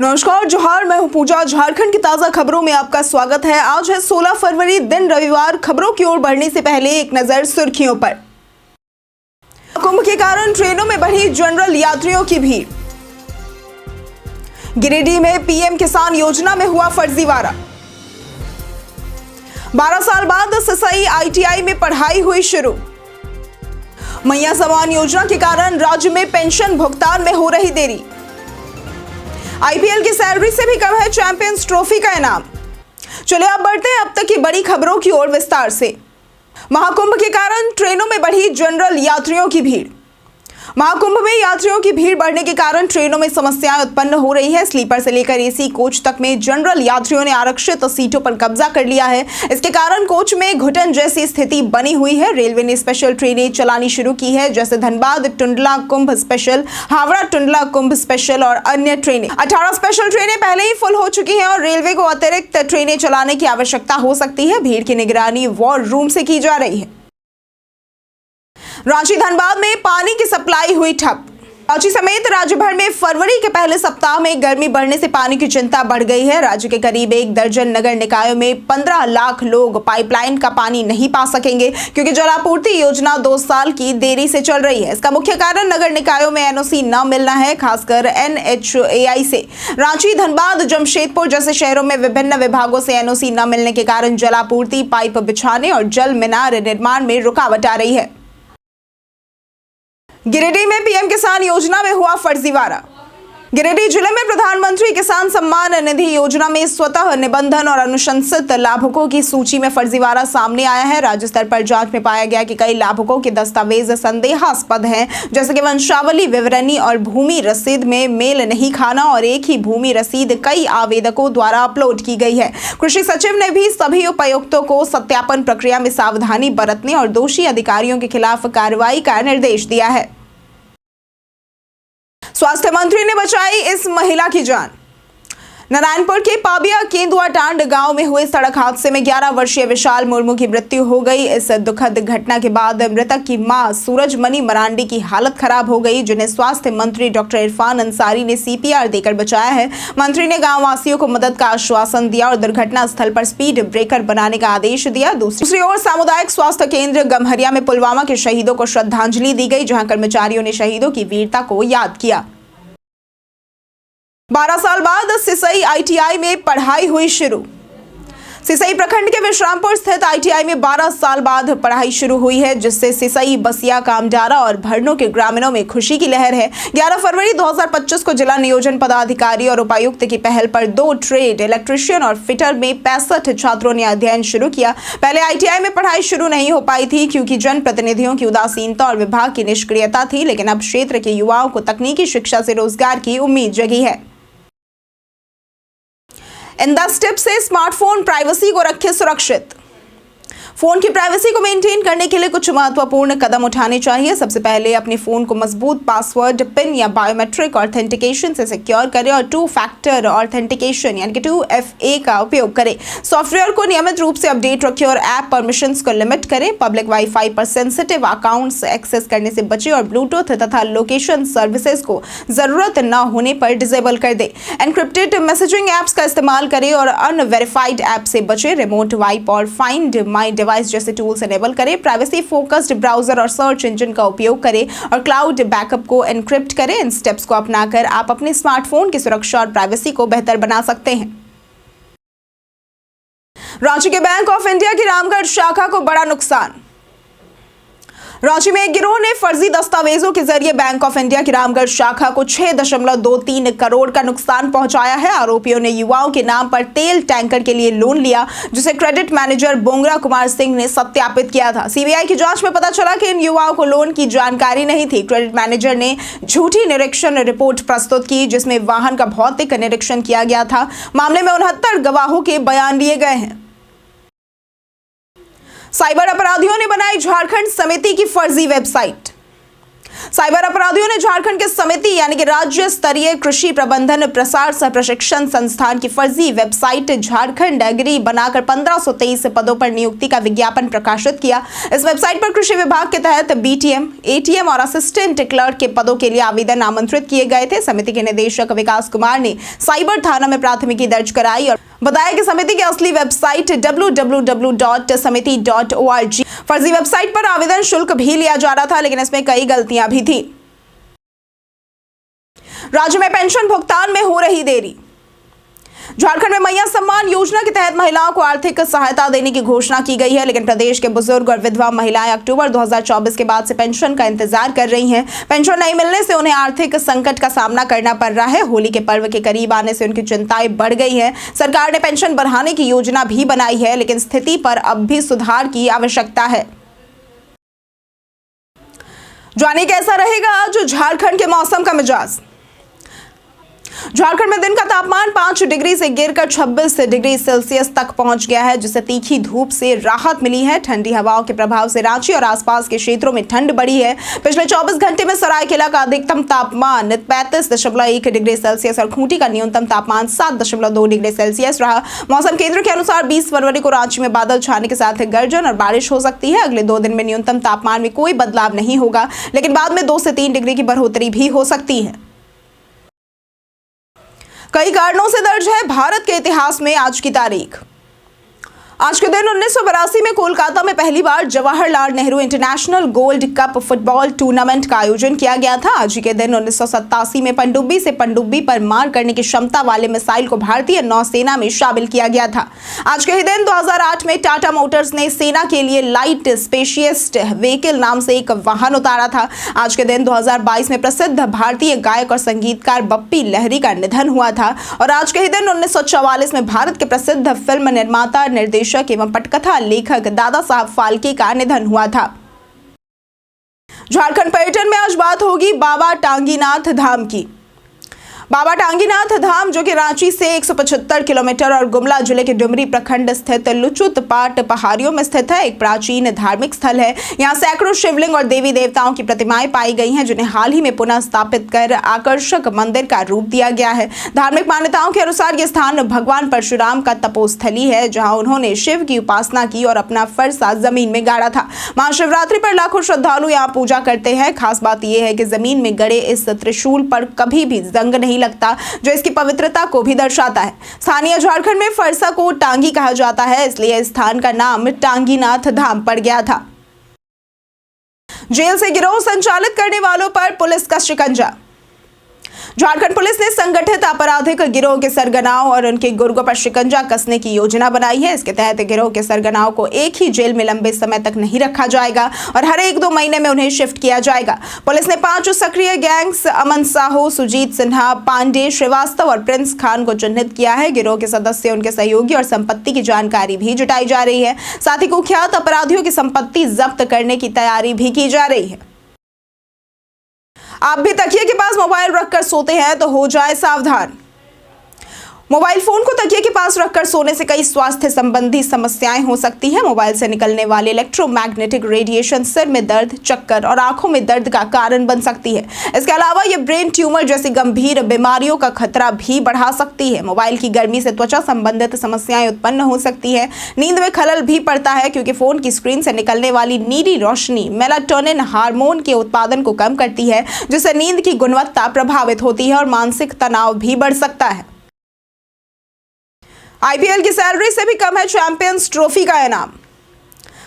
नमस्कार, जोहार। मैं हूं पूजा। झारखंड की ताजा खबरों में आपका स्वागत है। आज है 16 फरवरी, दिन रविवार। खबरों की ओर बढ़ने से पहले एक नजर सुर्खियों पर। कुंभ के कारण ट्रेनों में बढ़ी जनरल यात्रियों की भीड़। गिरिडीह में पीएम किसान योजना में हुआ फर्जीवाड़ा। 12 साल बाद सिसई आईटीआई में पढ़ाई हुई शुरू। मैया समान योजना के कारण राज्य में पेंशन भुगतान में हो रही देरी। आईपीएल की सैलरी से भी कम है चैंपियंस ट्रॉफी का इनाम। चलिए अब बढ़ते हैं अब तक की बड़ी खबरों की ओर विस्तार से। महाकुंभ के कारण ट्रेनों में बढ़ी जनरल यात्रियों की भीड़। महाकुंभ में यात्रियों की भीड़ बढ़ने के कारण ट्रेनों में समस्याएं उत्पन्न हो रही है। स्लीपर से लेकर एसी कोच तक में जनरल यात्रियों ने आरक्षित सीटों पर कब्जा कर लिया है। इसके कारण कोच में घुटन जैसी स्थिति बनी हुई है। रेलवे ने स्पेशल ट्रेनें चलानी शुरू की है, जैसे धनबाद टुंडला कुंभ स्पेशल, हावड़ा टुंडला कुंभ स्पेशल और अन्य ट्रेनें। 18 स्पेशल ट्रेनें पहले ही फुल हो चुकी हैं और रेलवे को अतिरिक्त ट्रेनें चलाने की आवश्यकता हो सकती है। भीड़ की निगरानी वॉर रूम से की जा रही है। रांची धनबाद में पानी की सप्लाई हुई ठप। रांची समेत राज्य भर में फरवरी के पहले सप्ताह में गर्मी बढ़ने से पानी की चिंता बढ़ गई है। राज्य के करीब 1 दर्जन नगर निकायों में 15 लाख लोग पाइपलाइन का पानी नहीं पा सकेंगे, क्योंकि जलापूर्ति योजना 2 साल की देरी से चल रही है। इसका मुख्य कारण नगर निकायों में एनओसी न मिलना है, खासकर एनएचएआई से। रांची, धनबाद, जमशेदपुर जैसे शहरों में विभिन्न विभागों से एनओसी न मिलने के कारण जलापूर्ति, पाइप बिछाने और जल मीनार निर्माण में रुकावट आ रही है। गिरिडीह में पीएम किसान योजना में हुआ फर्जीवाड़ा। गिरिडीह जिले में प्रधानमंत्री किसान सम्मान निधि योजना में स्वतः निबंधन और अनुशंसित लाभुकों की सूची में फर्जीवाड़ा सामने आया है। राज्य स्तर पर जांच में पाया गया कि कई लाभुकों के दस्तावेज संदेहास्पद हैं, जैसे कि वंशावली विवरणी और भूमि रसीद में मेल नहीं खाना और एक ही भूमि रसीद कई आवेदकों द्वारा अपलोड की गई है। कृषि सचिव ने भी सभी उपायुक्तों को सत्यापन प्रक्रिया में सावधानी बरतने और दोषी अधिकारियों के खिलाफ कार्रवाई का निर्देश दिया है। स्वास्थ्य मंत्री ने बचाई इस महिला की जान। नारायणपुर के पाबिया केंदुआ टांड गांव में हुए सड़क हादसे में 11 वर्षीय विशाल मुर्मू की मृत्यु हो गई। इस दुखद घटना के बाद मृतक की मां सूरजमणि मरांडी की हालत खराब हो गई, जिन्हें स्वास्थ्य मंत्री डॉक्टर इरफान अंसारी ने सीपीआर देकर बचाया है। मंत्री ने गांव वासियों को मदद का आश्वासन दिया और दुर्घटना स्थल पर स्पीड ब्रेकर बनाने का आदेश दिया। दूसरी ओर सामुदायिक स्वास्थ्य केंद्र गम्हरिया में पुलवामा के शहीदों को श्रद्धांजलि दी गई, जहां कर्मचारियों ने शहीदों की वीरता को याद किया। 12 साल बाद सिसई आईटीआई में पढ़ाई हुई शुरू। सिसई प्रखंड के विश्रामपुर स्थित आईटीआई में 12 साल बाद पढ़ाई शुरू हुई है, जिससे सिसई, बसिया, कामडारा और भरनों के ग्रामीणों में खुशी की लहर है। 11 फरवरी 2025 को जिला नियोजन पदाधिकारी और उपायुक्त की पहल पर 2 ट्रेड, इलेक्ट्रीशियन और फिटर में 65 छात्रों ने अध्ययन शुरू किया। पहले आईटीआई में पढ़ाई शुरू नहीं हो पाई थी, क्योंकि जनप्रतिनिधियों की उदासीनता और विभाग की निष्क्रियता थी, लेकिन अब क्षेत्र के युवाओं को तकनीकी शिक्षा से रोजगार की उम्मीद जगी है। इन 10 टिप्स से स्मार्टफोन प्राइवेसी को रखें सुरक्षित। फोन की प्राइवेसी को मेंटेन करने के लिए कुछ महत्वपूर्ण कदम उठाने चाहिए। सबसे पहले अपने फोन को मजबूत पासवर्ड, पिन या बायोमेट्रिक ऑथेंटिकेशन से सिक्योर करें और 2 फैक्टर ऑथेंटिकेशन यानी कि 2FA का उपयोग करें। सॉफ्टवेयर को नियमित रूप से अपडेट रखें और ऐप परमिशंस को लिमिट करें। पब्लिक वाईफाई पर सेंसिटिव अकाउंट्स एक्सेस करने से बचें और ब्लूटूथ तथा लोकेशन सर्विसेज को जरूरत न होने पर डिसेबल कर दें। एनक्रिप्टेड मैसेजिंग ऐप्स का इस्तेमाल करें और अनवेरिफाइड ऐप से बचें। रिमोट वाइप और फाइंड माई डिवाइस जैसे टूल्स एनेबल करें। प्राइवेसी फोकस्ड ब्राउजर और सर्च इंजन का उपयोग करें और क्लाउड बैकअप को एनक्रिप्ट करें। इन स्टेप्स को अपनाकर आप अपने स्मार्टफोन की सुरक्षा और प्राइवेसी को बेहतर बना सकते हैं। रांची के बैंक ऑफ इंडिया की रामगढ़ शाखा को बड़ा नुकसान। रांची में एक गिरोह ने फर्जी दस्तावेजों के जरिए बैंक ऑफ इंडिया की रामगढ़ शाखा को 6.23 करोड़ का नुकसान पहुंचाया है। आरोपियों ने युवाओं के नाम पर तेल टैंकर के लिए लोन लिया, जिसे क्रेडिट मैनेजर बोंगरा कुमार सिंह ने सत्यापित किया था। सीबीआई की जांच में पता चला कि इन युवाओं को लोन की जानकारी नहीं थी। क्रेडिट मैनेजर ने झूठी निरीक्षण रिपोर्ट प्रस्तुत की, जिसमें वाहन का भौतिक निरीक्षण किया गया था। मामले में 69 गवाहों के बयान लिए गए हैं। साइबर अपराधियों ने बनाई झारखंड समिति की फर्जी वेबसाइट। साइबर अपराधियों ने झारखंड के समिति यानी कि राज्य स्तरीय कृषि प्रबंधन प्रसार सह प्रशिक्षण संस्थान की फर्जी वेबसाइट झारखंड एग्री बनाकर 1523 पदों पर नियुक्ति का विज्ञापन प्रकाशित किया। इस वेबसाइट पर कृषि विभाग के तहत बीटीएम, एटीएम और असिस्टेंट क्लर्क के पदों के लिए आवेदन आमंत्रित किए गए थे। समिति के निदेशक विकास कुमार ने साइबर थाना में प्राथमिकी दर्ज कराई और बताया कि समिति की असली वेबसाइट www.samiti.org फर्जी वेबसाइट पर आवेदन शुल्क भी लिया जा रहा था, लेकिन इसमें कई गलतियां भी थी। राज्य में पेंशन भुगतान में हो रही देरी। झारखंड में मैया सम्मान योजना के तहत महिलाओं को आर्थिक सहायता देने की घोषणा की गई है, लेकिन प्रदेश के बुजुर्ग और विधवा महिलाएं अक्टूबर 2024 के बाद से पेंशन का इंतजार कर रही हैं। पेंशन नहीं मिलने से उन्हें आर्थिक संकट का सामना करना पड़ रहा है। होली के पर्व के करीब आने से उनकी चिंताएं बढ़ गई हैं। सरकार ने पेंशन बढ़ाने की योजना भी बनाई है, लेकिन स्थिति पर अब भी सुधार की आवश्यकता है। जानिए कैसा रहेगा आज झारखंड के मौसम का मिजाज। झारखंड में दिन का तापमान 5 डिग्री से गिरकर 26 डिग्री सेल्सियस तक पहुंच गया है, जिससे तीखी धूप से राहत मिली है। ठंडी हवाओं के प्रभाव से रांची और आसपास के क्षेत्रों में ठंड बढ़ी है। पिछले 24 घंटे में सरायकेला का अधिकतम तापमान 35.1 डिग्री सेल्सियस और खूंटी का न्यूनतम तापमान 7.2 डिग्री सेल्सियस रहा। मौसम केंद्र के अनुसार 20 फरवरी को रांची में बादल छाने के साथ गर्जन और बारिश हो सकती है। अगले 2 दिन में न्यूनतम तापमान में कोई बदलाव नहीं होगा, लेकिन बाद में 2 से 3 डिग्री की बढ़ोतरी भी हो सकती है। कई कारणों से दर्ज है भारत के इतिहास में आज की तारीख। आज के दिन 1982 में कोलकाता में पहली बार Jawaharlal Nehru international gold cup football tournament का आयोजन किया गया था। आज के दिन 1987 में पनडुब्बी से पनडुब्बी पर मार करने की क्षमता वाले मिसाइल को भारतीय नौसेना में शामिल किया गया था। आज के ही दिन 2008 में टाटा मोटर्स ने सेना के लिए लाइट स्पेशियस्ट व्हीकल नाम से एक वाहन उतारा था। आज के दिन 2022 में प्रसिद्ध भारतीय गायक और संगीतकार बप्पी लहरी का निधन हुआ था। और आज के ही दिन 1944 में भारत के प्रसिद्ध फिल्म निर्माता, निर्देशक एवं पटकथा लेखक दादा साहब फाल्के का निधन हुआ था। झारखंड पर्यटन में आज बात होगी बाबा टांगीनाथ धाम की। बाबा टांगीनाथ धाम, जो कि रांची से 175 किलोमीटर और गुमला जिले के डुमरी प्रखंड स्थित लुचुत पाट पहाड़ियों में स्थित है, एक प्राचीन धार्मिक स्थल है। यहाँ सैकड़ों शिवलिंग और देवी देवताओं की प्रतिमाएं पाई गई हैं, जिन्हें हाल ही में पुनः स्थापित कर आकर्षक मंदिर का रूप दिया गया है। धार्मिक मान्यताओं के अनुसार यह स्थान भगवान परशुराम का तपोस्थली है, जहाँ उन्होंने शिव की उपासना की और अपना फरसा जमीन में गाड़ा था। महाशिवरात्रि पर लाखों श्रद्धालु यहाँ पूजा करते हैं। खास बात यह है कि जमीन में गड़े इस त्रिशूल पर कभी भी जंग नहीं लगता, जो इसकी पवित्रता को भी दर्शाता है। स्थानीय झारखंड में फरसा को टांगी कहा जाता है, इसलिए इस स्थान का नाम टांगीनाथ धाम पड़ गया था। जेल से गिरोह संचालित करने वालों पर पुलिस का शिकंजा। झारखंड पुलिस ने संगठित आपराधिक गिरोह के सरगनाओं और उनके गुर्गों पर शिकंजा कसने की योजना बनाई है। इसके तहत गिरोह के सरगनाओं को एक ही जेल में लंबे समय तक नहीं रखा जाएगा और हर 1-2 महीने में उन्हें शिफ्ट किया जाएगा। पुलिस ने 5 सक्रिय गैंग्स अमन साहू, सुजीत सिन्हा, पांडे, श्रीवास्तव और प्रिंस खान को चिन्हित किया है। गिरोह के सदस्य, उनके सहयोगी और संपत्ति की जानकारी भी जुटाई जा रही है। साथ ही कुख्यात अपराधियों की संपत्ति जब्त करने की तैयारी भी की जा रही है। आप भी तकिए के पास मोबाइल रखकर सोते हैं तो हो जाए सावधान। मोबाइल फोन को तकिए के पास रखकर सोने से कई स्वास्थ्य संबंधी समस्याएं हो सकती हैं। मोबाइल से निकलने वाले इलेक्ट्रोमैग्नेटिक रेडिएशन सिर में दर्द, चक्कर और आंखों में दर्द का कारण बन सकती है। इसके अलावा यह ब्रेन ट्यूमर जैसी गंभीर बीमारियों का खतरा भी बढ़ा सकती है। मोबाइल की गर्मी से त्वचा संबंधित समस्याएं उत्पन्न हो सकती है। नींद में खलल भी पड़ता है, क्योंकि फोन की स्क्रीन से निकलने वाली नीली रोशनी मेलाटोनिन हार्मोन के उत्पादन को कम करती है, जिससे नींद की गुणवत्ता प्रभावित होती है और मानसिक तनाव भी बढ़ सकता है। आईपीएल की सैलरी से भी कम है चैंपियंस ट्रॉफी का इनाम।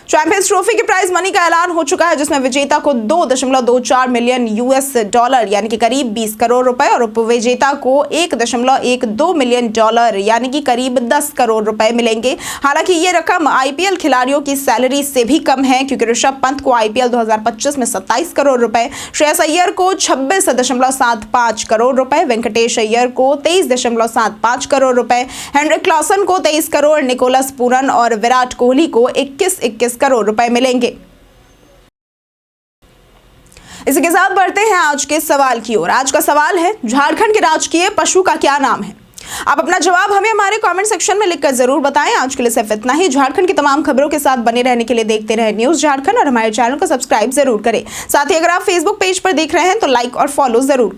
चैंपियंस ट्रॉफी के प्राइज मनी का ऐलान हो चुका है, जिसमें विजेता को 2.24 मिलियन यूएस डॉलर यानी कि करीब 20 करोड़ रुपए और उपविजेता को 1.12 मिलियन डॉलर यानी कि करीब 10 करोड़ रुपए मिलेंगे। हालांकि ये रकम आईपीएल खिलाड़ियों की सैलरी से भी कम है, क्योंकि ऋषभ पंत को आईपीएल 2025 में 27 करोड़ रुपए, श्रेयस अय्यर को 26.75 करोड़ रुपए, वेंकटेश अय्यर को 23.75 करोड़ रुपए, हेनरिक क्लासन को 23 करोड़, निकोलस पूरन और विराट कोहली को 21 करोड़ रुपए मिलेंगे। इसी के साथ बढ़ते हैं आज के सवाल की ओर। आज का सवाल है, झारखंड के राजकीय पशु का क्या नाम है? आप अपना जवाब हमें हमारे कमेंट सेक्शन में लिखकर जरूर बताएं। आज के लिए सिर्फ इतना ही। झारखंड की तमाम खबरों के साथ बने रहने के लिए देखते रहे न्यूज़ झारखंड और हमारे चैनल को सब्सक्राइब जरूर करें। साथ ही अगर आप फेसबुक पेज पर देख रहे हैं तो लाइक और फॉलो जरूर करें।